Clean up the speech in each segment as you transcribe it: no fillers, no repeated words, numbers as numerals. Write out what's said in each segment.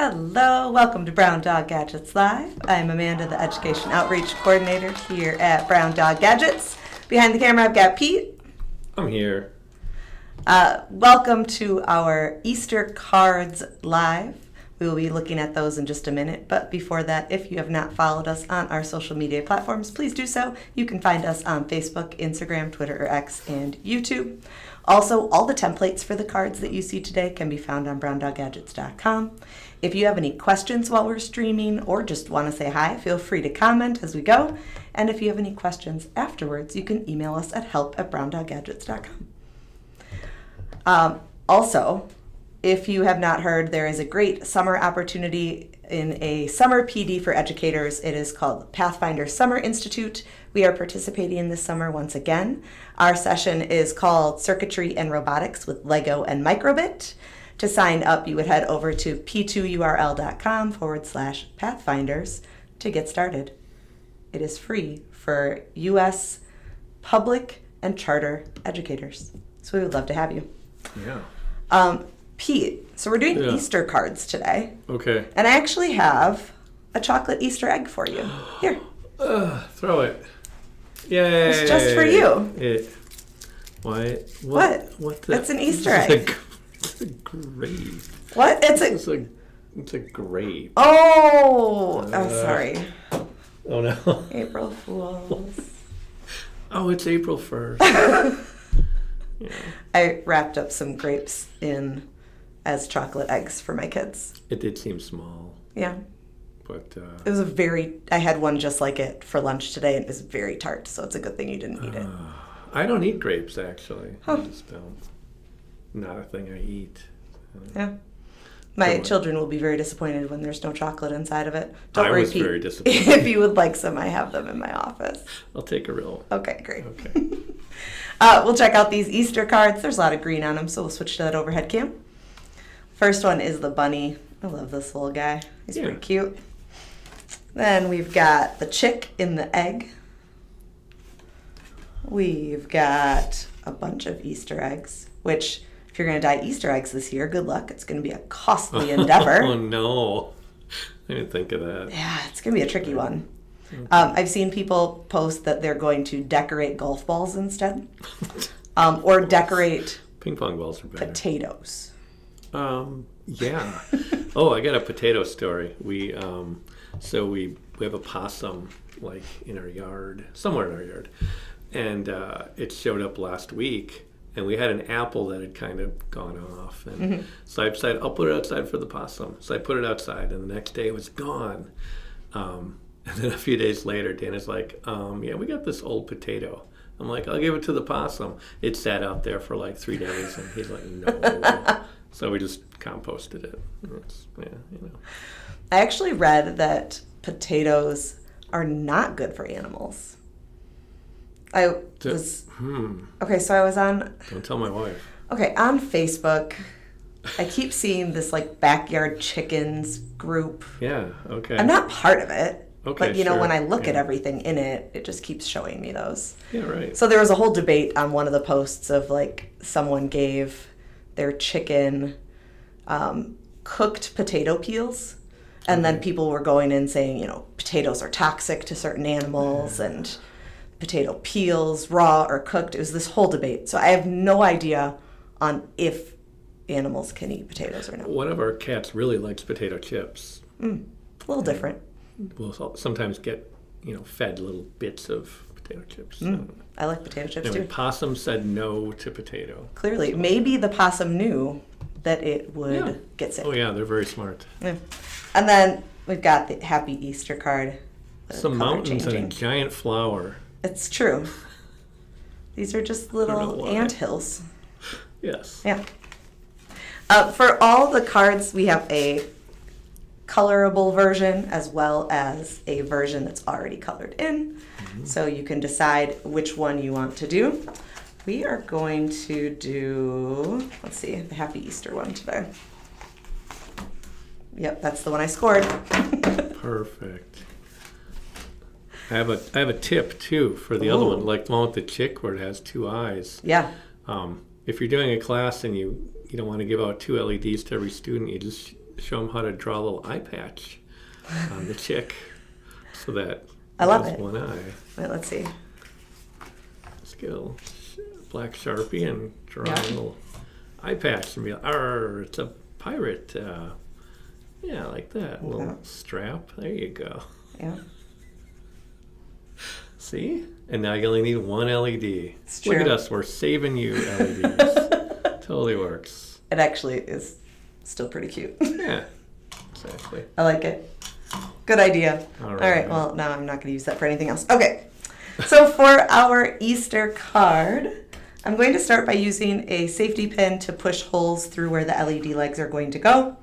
Hello, welcome to Brown Dog Gadgets Live. I'm Amanda, the Education Outreach Coordinator here at Brown Dog Gadgets. Behind the camera, I've got Pete. I'm here. Welcome to our Easter cards live. We will be looking at those in just a minute, but before that, if you have not followed us on our social media platforms, please do so. You can find us on Facebook, Instagram, Twitter, or X, and YouTube. Also, all the templates for the cards that you see today can be found on browndoggadgets.com. If you have any questions while we're streaming or just want to say hi, feel free to comment as we go. And if you have any questions afterwards, you can email us at help@browndoggadgets.com. Also, if you have not heard, there is a great summer opportunity in a summer PD for educators. It is called Pathfinder Summer Institute. We are participating this summer once again. Our session is called Circuitry and Robotics with Lego and Microbit. To sign up, you would head over to p2url.com/pathfinders to get started. It is free for U.S. public and charter educators. So we would love to have you. Yeah. Pete, so we're doing Easter cards today. Okay. And I actually have a chocolate Easter egg for you. Here. Throw it. Yay. It's just for you. What? What? That's an Easter egg. It's a grape. What? It's a grape. Oh, sorry. Oh, no. April Fools. Oh, it's April 1st. Yeah. I wrapped up some grapes as chocolate eggs for my kids. It did seem small. Yeah. But it was I had one just like it for lunch today, and it was very tart, so it's a good thing you didn't eat it. I don't eat grapes, actually. Huh. I just don't. Not a thing I eat. Yeah. My children will be very disappointed when there's no chocolate inside of it. Don't I worry, was Pete. very disappointed. If you would like some, I have them in my office. I'll take a real. Okay, great. Okay. We'll check out these Easter cards. There's a lot of green on them, so we'll switch to that overhead cam. First one is the bunny. I love this little guy. He's pretty cute. Then we've got the chick in the egg. We've got a bunch of Easter eggs, which, if you're going to dye Easter eggs this year, good luck. It's going to be a costly endeavor. Oh, no. I didn't think of that. Yeah, it's going to be a tricky one. I've seen people post that they're going to decorate golf balls instead, or decorate ping pong balls are better. Potatoes. Yeah. Oh, I got a potato story. We have a possum like in our yard, somewhere in our yard, and it showed up last week. And we had an apple that had kind of gone off. And so I decided, I'll put it outside for the possum. So I put it outside, and the next day it was gone. And then a few days later, Dana's like, we got this old potato. I'm like, I'll give it to the possum. It sat out there for like 3 days, and he's like, no. So we just composted it. I actually read that potatoes are not good for animals. Okay, so I was on... Don't tell my wife. Okay, on Facebook, I keep seeing this, like, backyard chickens group. Yeah, okay. I'm not part of it. Okay, but, when I look at everything in it, it just keeps showing me those. Yeah, right. So there was a whole debate on one of the posts of, like, someone gave their chicken cooked potato peels. And then people were going in saying, potatoes are toxic to certain animals and... potato peels, raw or cooked. It was this whole debate. So I have no idea on if animals can eat potatoes or not. One of our cats really likes potato chips. A little different. We'll sometimes get, fed little bits of potato chips. I like potato chips anyway, too. Possum said no to potato. Clearly. Maybe the possum knew that it would get sick. Oh yeah, they're very smart. Yeah. And then we've got the Happy Easter card. Some mountains and a giant flower. It's true. These are just little ant hills. Yes. Yeah. For all the cards, we have a colorable version as well as a version that's already colored in. So you can decide which one you want to do. We are going to do, the Happy Easter one today. Yep, that's the one I scored. Perfect. I have a tip too for the other one, like the one with the chick where it has 2 eyes. Yeah. If you're doing a class and you don't want to give out 2 LEDs to every student, you just show them how to draw a little eye patch on the chick so that I love has it. one eye. Wait, let's see. Skill, black Sharpie, and draw Yeah. a little eye patch and be like, "Arr, it's a pirate." Yeah, like that. A little Yeah. strap. There you go. Yeah. See? And now you only need one LED. It's Look at true. us. We're saving you LEDs. Totally works. It actually is still pretty cute. Yeah, exactly. I like it. Good idea. All All right. right. Well, now I'm not going to use that for anything else. Okay. So for our Easter card, I'm going to start by using a safety pin to push holes through where the LED legs are going to go.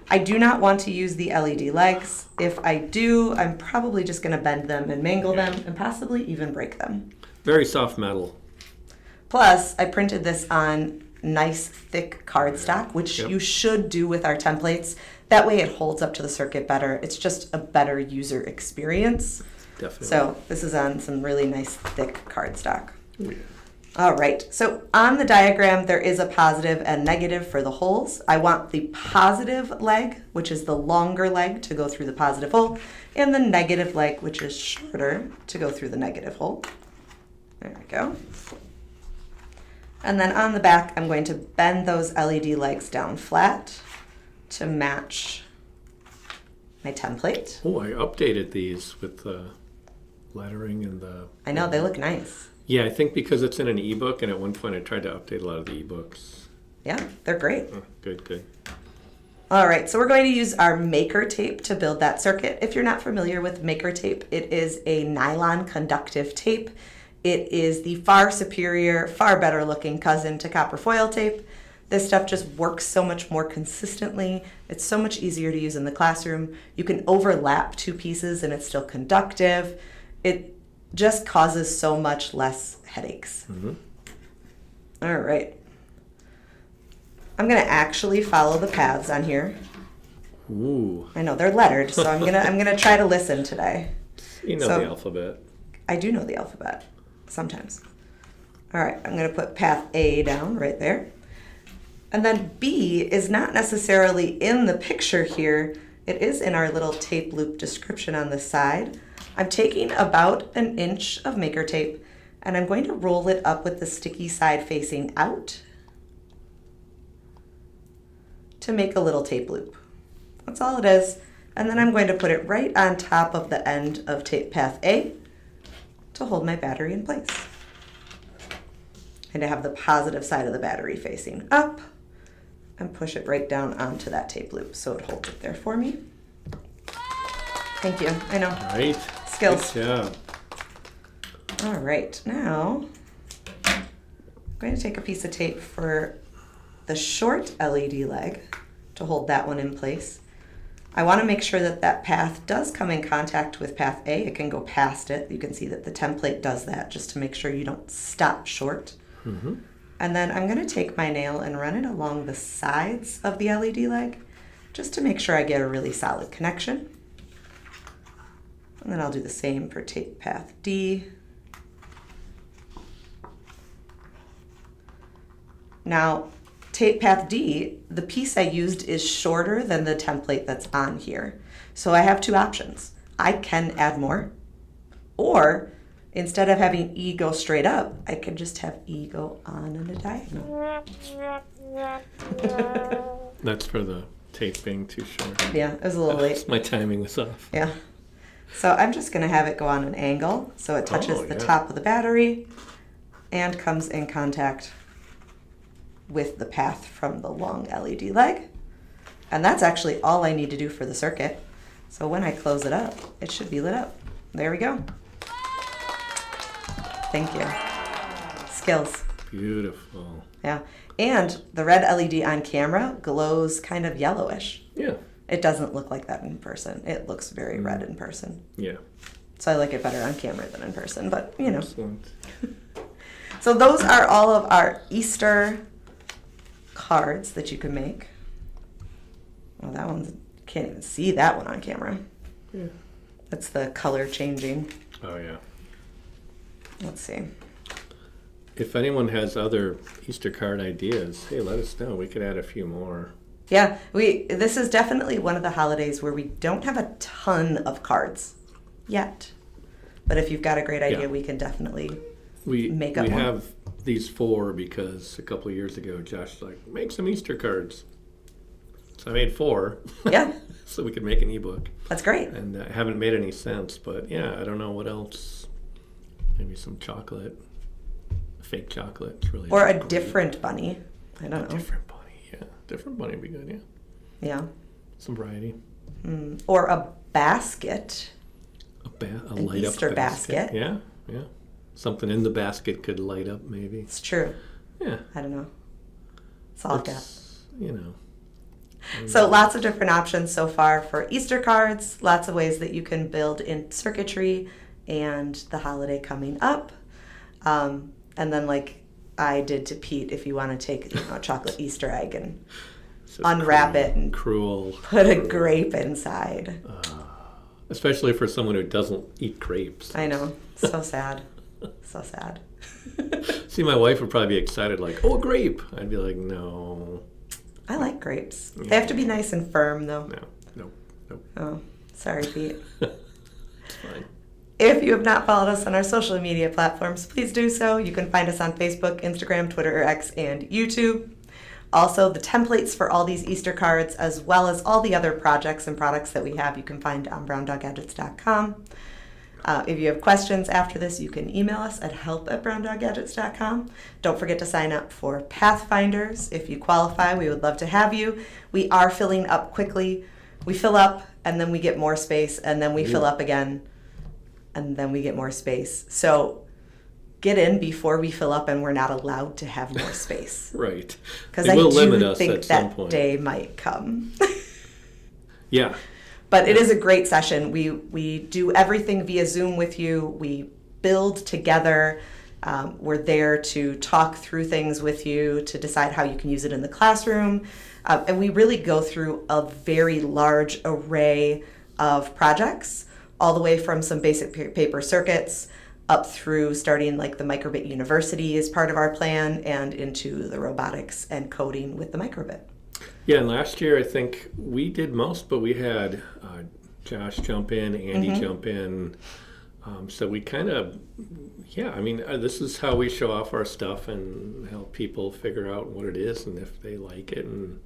I do not want to use the LED legs. If I do, I'm probably just going to bend them and mangle them and possibly even break them. Very soft metal. Plus, I printed this on nice thick cardstock, which Yep. you should do with our templates. That way it holds up to the circuit better. It's just a better user experience. Definitely. So this is on some really nice thick cardstock. Yeah. All right, so on the diagram, there is a positive and negative for the holes. I want the positive leg, which is the longer leg, to go through the positive hole, and the negative leg, which is shorter, to go through the negative hole. There we go. And then on the back, I'm going to bend those LED legs down flat to match my template. Oh, I updated these with the lettering and the... I know, they look nice. Yeah, I think because it's in an ebook, and at one point I tried to update a lot of the ebooks. Yeah, they're great. Oh, good, good. All right, so we're going to use our maker tape to build that circuit. If you're not familiar with maker tape, it is a nylon conductive tape. It is the far superior, far better looking cousin to copper foil tape. This stuff just works so much more consistently. It's so much easier to use in the classroom. You can overlap two pieces and it's still conductive. It just causes so much less headaches. Mm-hmm. All right. I'm gonna actually follow the paths on here. Ooh, I know they're lettered, so I'm gonna try to listen today. you know So- the alphabet. I do know the alphabet sometimes. All right, I'm gonna put path A down right there. And then B is not necessarily in the picture here. It is in our little tape loop description on the side. I'm taking about 1 inch of maker tape and I'm going to roll it up with the sticky side facing out to make a little tape loop. That's all it is. And then I'm going to put it right on top of the end of tape path A to hold my battery in place. And to have the positive side of the battery facing up and push it right down onto that tape loop so it holds it there for me. Thank you. I know. All right. Skills. Good job. All right, now I'm going to take a piece of tape for the short LED leg to hold that one in place. I want to make sure that that path does come in contact with path A. It can go past it. You can see that the template does that just to make sure you don't stop short. Mm-hmm. And then I'm going to take my nail and run it along the sides of the LED leg just to make sure I get a really solid connection. And then I'll do the same for tape path D. Now, tape path D, the piece I used is shorter than the template that's on here. So I have two options. I can add more, or instead of having E go straight up, I can just have E go on in a diagonal. That's for the tape being too short. Yeah, it was a little late. My timing was off. Yeah. So I'm just going to have it go on an angle so it touches the yeah. top of the battery and comes in contact with the path from the long LED leg. And that's actually all I need to do for the circuit. So when I close it up, it should be lit up. There we go. Thank you. Skills. Beautiful. Yeah. And the red LED on camera glows kind of yellowish. Yeah. It doesn't look like that in person. It looks very red in person. Yeah. So I like it better on camera than in person, but you know. Excellent. So those are all of our Easter cards that you can make. Well, that one's, can't even see that one on camera. Yeah. That's the color changing. Oh, yeah. Let's see. If anyone has other Easter card ideas, hey, let us know. We could add a few more. Yeah, this is definitely one of the holidays where we don't have a ton of cards yet. But if you've got a great idea, Yeah. we can definitely We make up we more. have these 4 because a couple of years ago Josh was like, make some Easter cards. So I made 4. Yeah, So we could make an ebook. that's great. And I haven't made any sense, but yeah, I don't know what else. Maybe some chocolate, fake chocolate. It's really Or a great. different bunny. I don't know. Different bunny. Yeah, different bunny would be good. Yeah, Yeah. some variety. Or a basket. A An light up Easter basket. Yeah, yeah. Something in the basket could light up, maybe. It's true. Yeah. I don't know. That's all I've got. It's, you know. So lots of different options so far for Easter cards, lots of ways that you can build in circuitry and the holiday coming up. And then like I did to Pete, if you want to take a chocolate Easter egg and So unwrap cruel, it and cruel. put a grape inside. Especially for someone who doesn't eat grapes. I know. So sad. So sad. See, my wife would probably be excited, like, oh, a grape. I'd be like, no, I like grapes. They have to be nice and firm though. no, nope. Oh, sorry, Pete. It's fine. If you have not followed us on our social media platforms, please do so. You can find us on Facebook, Instagram, Twitter, or X, and YouTube. Also, the templates for all these Easter cards, as well as all the other projects and products that we have, you can find on browndoggadgets.com. If you have questions after this, you can email us at help@browndoggadgets.com. Don't forget to sign up for Pathfinders. If you qualify, we would love to have you. We are filling up quickly. We fill up, and then we get more space, and then we fill up again, and then we get more space. So get in before we fill up and we're not allowed to have more space. Right. Because They I will limit do us think at some that point. day might come. Yeah. But it is a great session. We do everything via Zoom with you. We build together. We're there to talk through things with you, to decide how you can use it in the classroom. And we really go through a very large array of projects, all the way from some basic paper circuits up through starting like the Microbit University is part of our plan, and into the robotics and coding with the Microbit. Yeah, and last year I think we did most, but we had Josh jump in, Andy jump in. So we kind of, yeah, I mean, this is how we show off our stuff and help people figure out what it is and if they like it and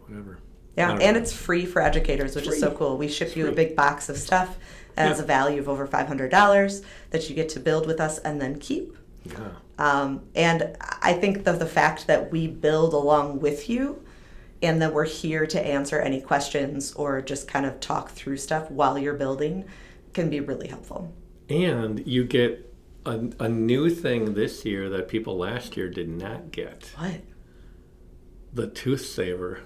whatever. Yeah, I don't and know. it's free for educators, which is so Free. cool. We ship you a free. big box of stuff that has Yeah. a value of over $500 that you get to build with us and then keep. Yeah. And I think the fact that we build along with you and that we're here to answer any questions or just kind of talk through stuff while you're building can be really helpful. And you get a new thing this year that people last year did not get. What? The tooth saver.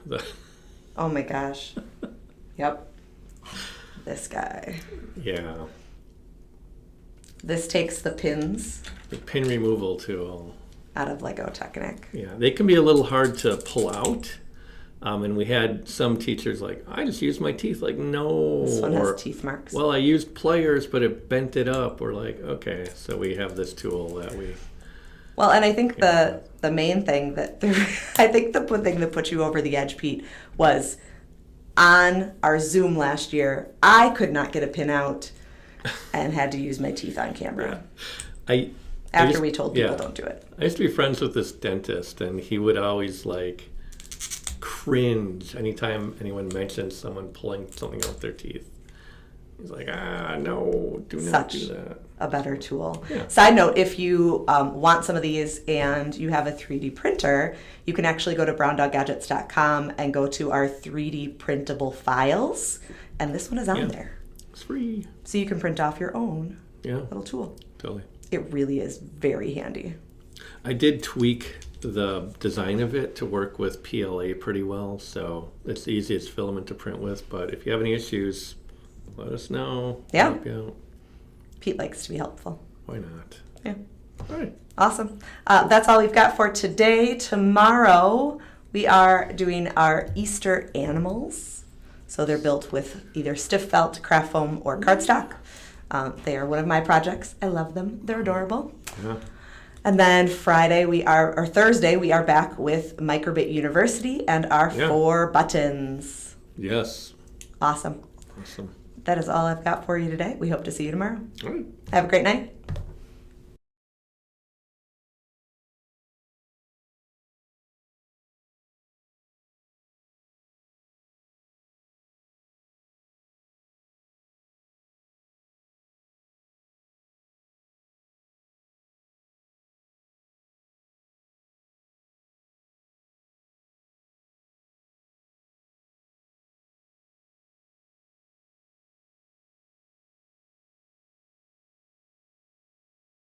Oh my gosh. Yep. This guy. Yeah. This takes the pins The pin removal tool. out of Lego Technic. Yeah, they can be a little hard to pull out. And we had some teachers like, I just used my teeth. Like, no. This one Or, has teeth marks. well, I used pliers, but it bent it up. We're like, okay, so we have this tool that we. Well, and I think the main thing that I think the thing that put you over the edge, Pete, was on our Zoom last year, I could not get a pin out and had to use my teeth on camera. I After used- we told people yeah. don't do it. I used to be friends with this dentist, and he would always like cringe anytime anyone mentioned someone pulling something out their teeth. He's like, no, do not Such do that. a better tool. Yeah. Side note, if you want some of these and you have a 3D printer, you can actually go to browndoggadgets.com and go to our 3D printable files. And this one is on Yeah. there. It's free. So you can print off your own Yeah, little tool. totally. It really is very handy. I did tweak the design of it to work with PLA pretty well, so it's the easiest filament to print with. But if you have any issues, let us know. Yeah. Help you out. Pete likes to be helpful. Why not? Yeah. All right. Awesome. That's all we've got for today. Tomorrow, we are doing our Easter animals. So they're built with either stiff felt, craft foam, or cardstock. They are one of my projects. I love them. They're adorable. Yeah. And then Thursday, we are back with Microbit University and our Yeah. 4 buttons. Yes. Awesome. Awesome. That is all I've got for you today. We hope to see you tomorrow. All right. Have a great night.